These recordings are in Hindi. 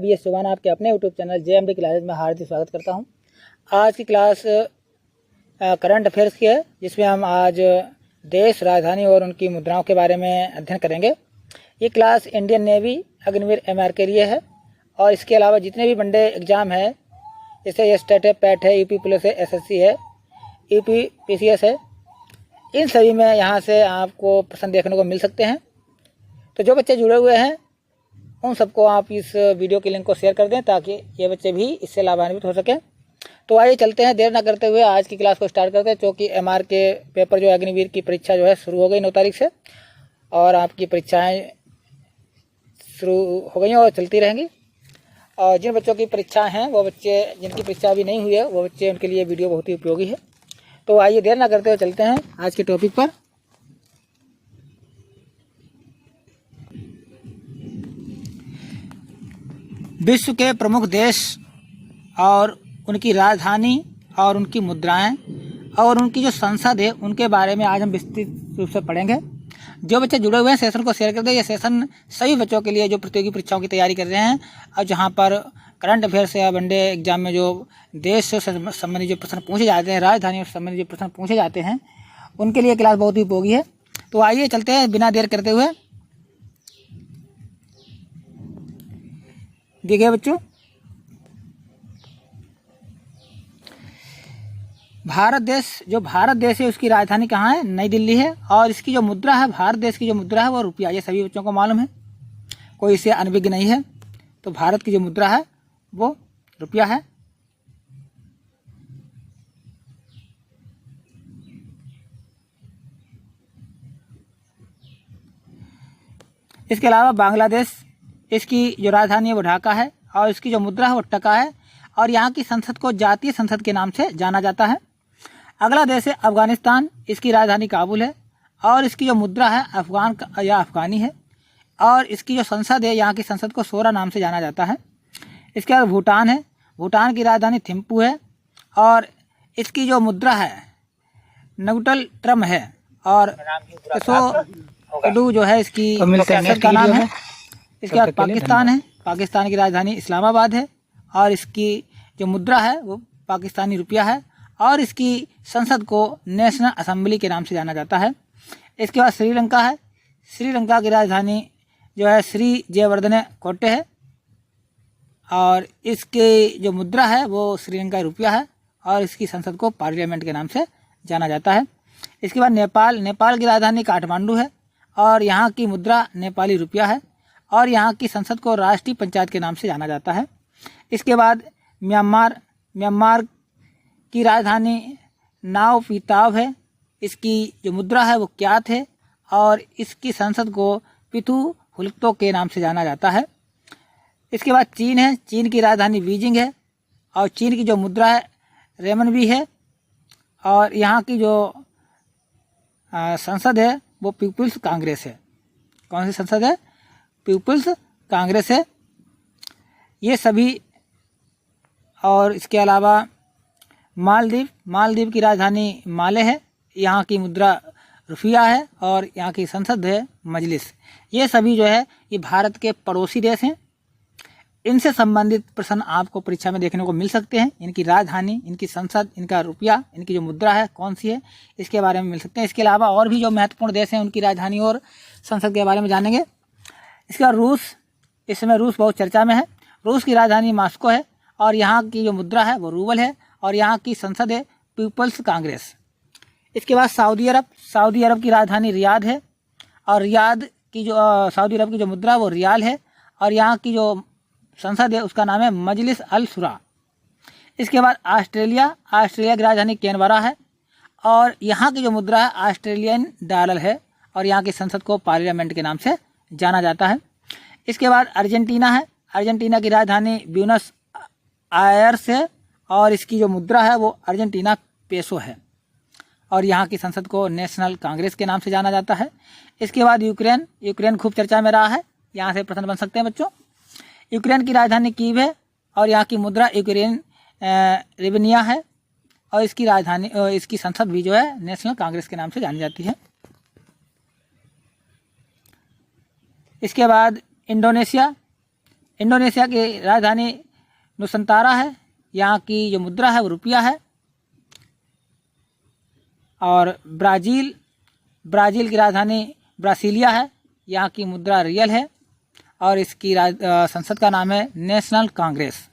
बी एस चौहान आपके अपने यूट्यूब चैनल JMD क्लासेज में हार्दिक स्वागत करता हूं। आज की क्लास करंट अफेयर्स की है, जिसमें हम आज देश, राजधानी और उनकी मुद्राओं के बारे में अध्ययन करेंगे। ये class Indian navy, Agniveer MR के लिए है और इसके अलावा जितने भी वनडे एग्ज़ाम है, जैसे ये स्टेट है, पैट है, यूपी पुलिस है, SSC है, यूपी PCS है, इन सभी में यहाँ से आपको प्रश्न देखने को मिल सकते हैं। तो जो बच्चे जुड़े हुए हैं उन सबको आप इस वीडियो के लिंक को शेयर कर दें ताकि ये बच्चे भी इससे लाभान्वित हो सकें। तो आइए चलते हैं, देर ना करते हुए आज की क्लास को स्टार्ट करते हैं। क्योंकि MR के पेपर जो अग्निवीर की परीक्षा जो है शुरू हो गई 9 तारीख से, और आपकी परीक्षाएं शुरू हो गई हैं और चलती रहेंगी। और जिन बच्चों की परीक्षाएँ हैं, वो बच्चे जिनकी परीक्षा अभी नहीं हुई है, वो बच्चे उनके लिए वीडियो बहुत ही उपयोगी है। तो आइए देर ना करते हुए चलते हैं आज के टॉपिक पर। विश्व के प्रमुख देश और उनकी राजधानी और उनकी मुद्राएं और उनकी जो संसद है उनके बारे में आज हम विस्तृत रूप से पढ़ेंगे। जो बच्चे जुड़े हुए हैं सेशन को शेयर कर दें। यह सेशन सभी बच्चों के लिए जो प्रतियोगी परीक्षाओं की तैयारी कर रहे हैं और जहां पर करंट अफेयर्स या वनडे एग्जाम में जो देश से संबंधित जो प्रश्न पूछे जाते हैं, राजधानी से संबंधित जो प्रश्न पूछे जाते हैं, उनके लिए क्लास बहुत ही उपयोगी है। तो आइए चलते हैं बिना देर करते हुए। देखिए बच्चों, भारत देश है, उसकी राजधानी कहाँ है? नई दिल्ली है। और इसकी जो मुद्रा है, भारत देश की जो मुद्रा है वो रुपया। ये सभी बच्चों को मालूम है, कोई इसे अनभिज्ञ नहीं है। तो भारत की जो मुद्रा है वो रुपया है। इसके अलावा बांग्लादेश, इसकी जो राजधानी है वो ढाका है और इसकी जो मुद्रा है वो टका है। और यहाँ की संसद को जातीय संसद के नाम से जाना जाता है। अगला देश है अफगानिस्तान, इसकी राजधानी काबुल है और इसकी जो मुद्रा है अफगान या अफगानी है। और इसकी जो संसद है, यहाँ की संसद को सोरा नाम से जाना जाता है। इसके बाद भूटान है, भूटान की राजधानी थिम्पू है और इसकी जो मुद्रा है नगुटल ट्रम है। और जो है इसकी संसद का नाम है। इसके बाद पाकिस्तान है, पाकिस्तान की राजधानी इस्लामाबाद है और इसकी जो मुद्रा है वो पाकिस्तानी रुपया है और इसकी संसद को नेशनल असेंबली के नाम से जाना जाता है। इसके बाद श्रीलंका है, श्रीलंका की राजधानी जो है श्री जयवर्धने कोटे है और इसकी जो मुद्रा है वो श्रीलंका रुपया है और इसकी संसद को पार्लियामेंट के नाम से जाना जाता है। इसके बाद नेपाल, नेपाल की राजधानी काठमांडू है और यहाँ की मुद्रा नेपाली रुपया है और यहाँ की संसद को राष्ट्रीय पंचायत के नाम से जाना जाता है। इसके बाद म्यांमार, म्यांमार की राजधानी नाव पीताव है। इसकी जो मुद्रा है वो क्यात है और इसकी संसद को पिथु हुलक्तो के नाम से जाना जाता है। इसके बाद चीन है, चीन की राजधानी बीजिंग है और चीन की जो मुद्रा है रेमनबी है और यहाँ की जो संसद है वो पीपुल्स कांग्रेस है। कौन सी संसद है? पीपुल्स कांग्रेस है। ये सभी। और इसके अलावा मालदीव, मालदीव की राजधानी माले है, यहाँ की मुद्रा रुपया है और यहाँ की संसद है मजलिस। ये सभी जो है ये भारत के पड़ोसी देश हैं। इनसे संबंधित प्रश्न आपको परीक्षा में देखने को मिल सकते हैं। इनकी राजधानी, इनकी संसद, इनका रुपया, इनकी जो मुद्रा है कौन सी है, इसके बारे में मिल सकते हैं। इसके अलावा और भी जो महत्वपूर्ण देश हैं उनकी राजधानी और संसद के बारे में जानेंगे। इसके बाद रूस, इस समय रूस बहुत चर्चा में है। रूस की राजधानी मॉस्को है और यहाँ की जो मुद्रा है वो रूबल है और यहाँ की संसद है पीपल्स कांग्रेस। इसके बाद सऊदी अरब, सऊदी अरब की राजधानी रियाद है और रियाद की जो सऊदी अरब की जो मुद्रा वो रियाल है और यहाँ की जो संसद है उसका नाम है मजलिस अल शुरा। इसके बाद ऑस्ट्रेलिया, ऑस्ट्रेलिया की राजधानी कैनबरा है और यहाँ की जो मुद्रा है ऑस्ट्रेलियन डॉलर है और यहाँ की संसद को पार्लियामेंट के नाम से जाना जाता है। इसके बाद अर्जेंटीना है, अर्जेंटीना की राजधानी ब्यूनस आयर्स है और इसकी जो मुद्रा है वो अर्जेंटीना पेसो है और यहाँ की संसद को नेशनल कांग्रेस के नाम से जाना जाता है। इसके बाद यूक्रेन, यूक्रेन खूब चर्चा में रहा है, यहाँ से प्रश्न बन सकते हैं बच्चों। यूक्रेन की राजधानी कीव है और यहाँ की मुद्रा यूक्रेन रिवेनिया है और इसकी राजधानी इसकी संसद भी जो है नेशनल कांग्रेस के नाम से जानी जाती है। इसके बाद इंडोनेशिया, इंडोनेशिया की राजधानी नुसंतारा है, यहाँ की जो मुद्रा है वो रुपया है। और ब्राज़ील की राजधानी ब्रासिलिया है, यहाँ की मुद्रा रियल है और इसकी संसद का नाम है नेशनल कांग्रेस।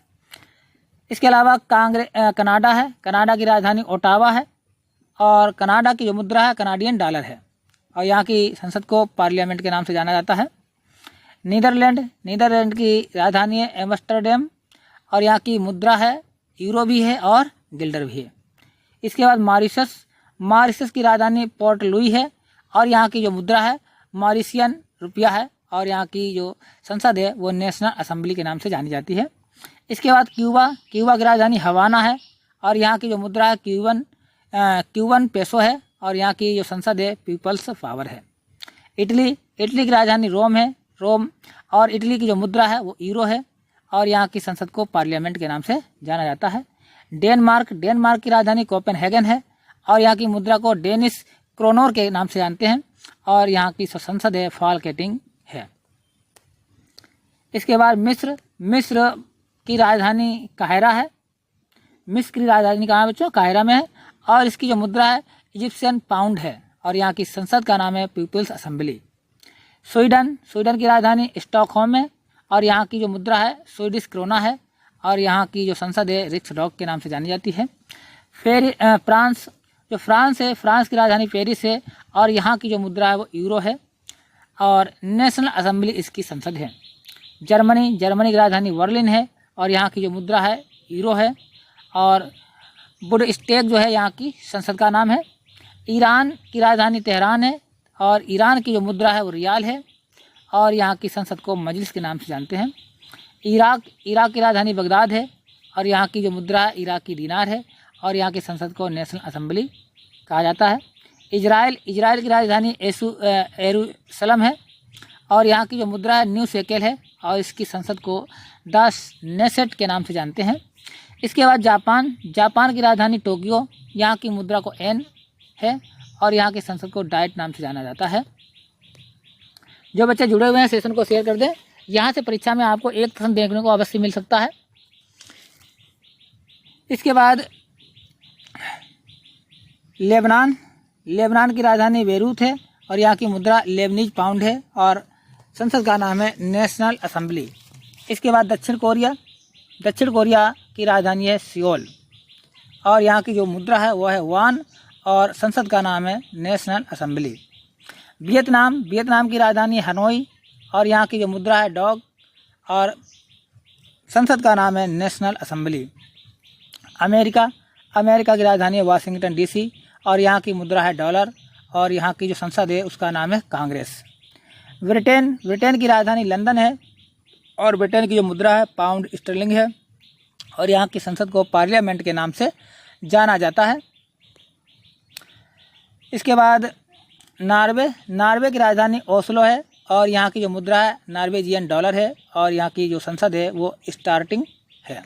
इसके अलावा कनाडा है, कनाडा की राजधानी ओटावा है और कनाडा की जो मुद्रा है कनाडियन डॉलर है और यहाँ की संसद को पार्लियामेंट के नाम से जाना जाता है। नीदरलैंड की राजधानी है एम्स्टर्डम और यहाँ की मुद्रा है यूरो भी है और गिल्डर भी है। इसके बाद मॉरिशस की राजधानी पोर्ट लुई है और यहाँ की जो मुद्रा है मॉरिशियन रुपया है और यहाँ की जो संसद है वो नेशनल असेंबली के नाम से जानी जाती है। इसके बाद क्यूबा की राजधानी हवाना है और यहाँ की जो मुद्रा है क्यूबन पेसो है और यहाँ की जो संसद है पीपल्स पावर है। इटली की राजधानी रोम और इटली की जो मुद्रा है वो यूरो है और यहाँ की संसद को पार्लियामेंट के नाम से जाना जाता है। डेनमार्क की राजधानी कोपेनहेगन है और यहाँ की मुद्रा को डेनिश क्रोनोर के नाम से जानते हैं और यहाँ की संसद है फाल्केटिंग है। इसके बाद मिस्र की राजधानी काहिरा है। मिस्र की राजधानी कहाँ है बच्चों? काहिरा में है और इसकी जो मुद्रा है इजिप्शियन पाउंड है और यहाँ की संसद का नाम है पीपल्स असेंबली। स्वीडन की राजधानी स्टॉकहोम है और यहाँ की जो मुद्रा है स्वीडिश क्रोना है और यहाँ की जो संसद है रिक्सडॉग के नाम से जानी जाती है। फिर फ्रांस की राजधानी पेरिस है और यहाँ की जो मुद्रा है वो यूरो है और नेशनल असेंबली इसकी संसद है। जर्मनी की राजधानी बर्लिन है और यहाँ की जो मुद्रा है यूरो है और बुडस्टेक जो है यहाँ की संसद का नाम है। ईरान की राजधानी तेहरान है और ईरान की जो मुद्रा है वो रियाल है और यहाँ की संसद को मजलिस के नाम से जानते हैं। इराक की राजधानी बगदाद है और यहाँ की जो मुद्रा है इराकी दीनार है और यहाँ की संसद को नेशनल असेंबली कहा जाता है। इजराइल की राजधानी यरूशलेम है और यहाँ की जो मुद्रा है न्यू शेकेल है और इसकी संसद को द नेसेट के नाम से जानते हैं। इसके बाद जापान की राजधानी टोक्यो, यहाँ की मुद्रा को एन है और यहाँ की संसद को डाइट नाम से जाना जाता है। जो बच्चे जुड़े हुए हैं सेशन को शेयर कर दें। यहाँ से परीक्षा में आपको एक प्रश्न देखने को अवश्य मिल सकता है। इसके बाद लेबनान की राजधानी बेरूत है और यहाँ की मुद्रा लेबनीज पाउंड है और संसद का नाम है नेशनल असेंबली। इसके बाद दक्षिण कोरिया की राजधानी है सियोल और यहाँ की जो मुद्रा है वह है वान और संसद का नाम है नेशनल असेंबली। वियतनाम की राजधानी हनोई और यहाँ की जो मुद्रा है डॉग और संसद का नाम है नेशनल असेंबली। अमेरिका की राजधानी है वाशिंगटन डीसी और यहाँ की मुद्रा है डॉलर और यहाँ की जो संसद है उसका नाम है कांग्रेस। ब्रिटेन की राजधानी लंदन है और ब्रिटेन की जो मुद्रा है पाउंड स्टर्लिंग है और यहाँ की संसद को पार्लियामेंट के नाम से जाना जाता है। इसके बाद नॉर्वे की राजधानी ओस्लो है और यहाँ की जो मुद्रा है नॉर्वेजियन डॉलर है और यहाँ की जो संसद है वो स्टार्टिंग है।